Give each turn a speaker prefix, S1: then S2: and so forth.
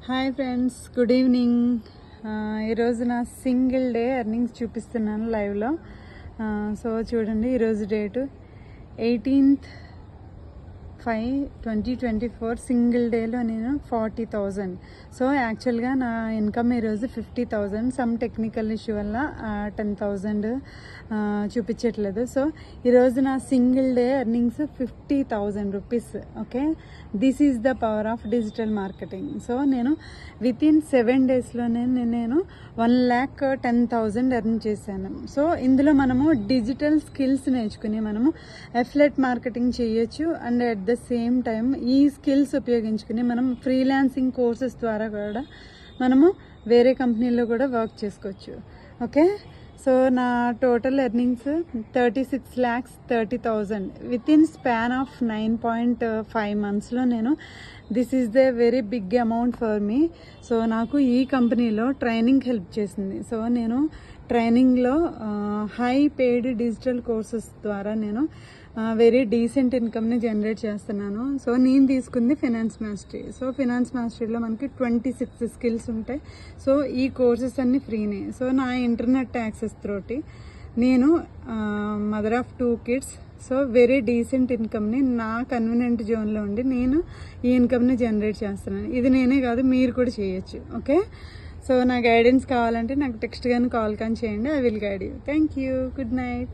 S1: Hi friends, good evening. ఈరోజు నా single day earnings చూపిస్తున్నాను లైవ్లో. సో చూడండి, ఈరోజు డేటు 18/5/2024. సింగిల్ డేలో నేను 40,000. సో యాక్చువల్గా నా ఇన్కమ్ ఈరోజు 50,000. సమ్ టెక్నికల్ ఇష్యూ వల్ల 10,000 చూపించట్లేదు. సో ఈరోజు నా single day earnings 50,000 rupees. Okay, this is the power of digital marketing. So నేను వితిన్ 7 డేస్లోనే నేను 1,10,000 ఎర్న్ చేశాను. సో ఇందులో మనము డిజిటల్ స్కిల్స్ నేర్చుకుని మనము అఫిలియేట్ మార్కెటింగ్ చేయొచ్చు. And at the same time ఈ స్కిల్స్ ఉపయోగించుకుని మనం ఫ్రీలాన్సింగ్ కోర్సెస్ ద్వారా కూడా మనము వేరే కంపెనీలో కూడా వర్క్ చేసుకోవచ్చు. ఓకే, సో నా total earnings 36,30,000 with in span of 9.5 మంత్స్లో నేను this is the very big amount for me. So నాకు ఈ కంపెనీలో ట్రైనింగ్ హెల్ప్ చేసింది. సో నేను ట్రైనింగ్లో హై పెయిడ్ డిజిటల్ కోర్సెస్ ద్వారా నేను వెరీ డీసెంట్ ఇన్కమ్ని జనరేట్ చేస్తున్నాను. సో నేను తీసుకుంది ఫినాన్స్ మాస్టరీ. సో ఫినాన్స్ మాస్టరీలో మనకి 26 స్కిల్స్ ఉంటాయి. సో ఈ కోర్సెస్ అన్నీ ఫ్రీనే. సో నా ఇంటర్నెట్ యాక్సెస్ తోటి నేను mother of 2 kids. So very decent ఇన్కమ్ని నా కన్వీనియంట్ జోన్లో ఉండి నేను ఈ ఇన్కమ్ని జనరేట్ చేస్తున్నాను. ఇది నేనే కాదు, మీరు కూడా చేయొచ్చు. ఓకే, సో నా గైడెన్స్ కావాలంటే నాకు టెక్స్ట్ కానీ కాల్ కానీ చేయండి. I will guide you. Thank you. Good night.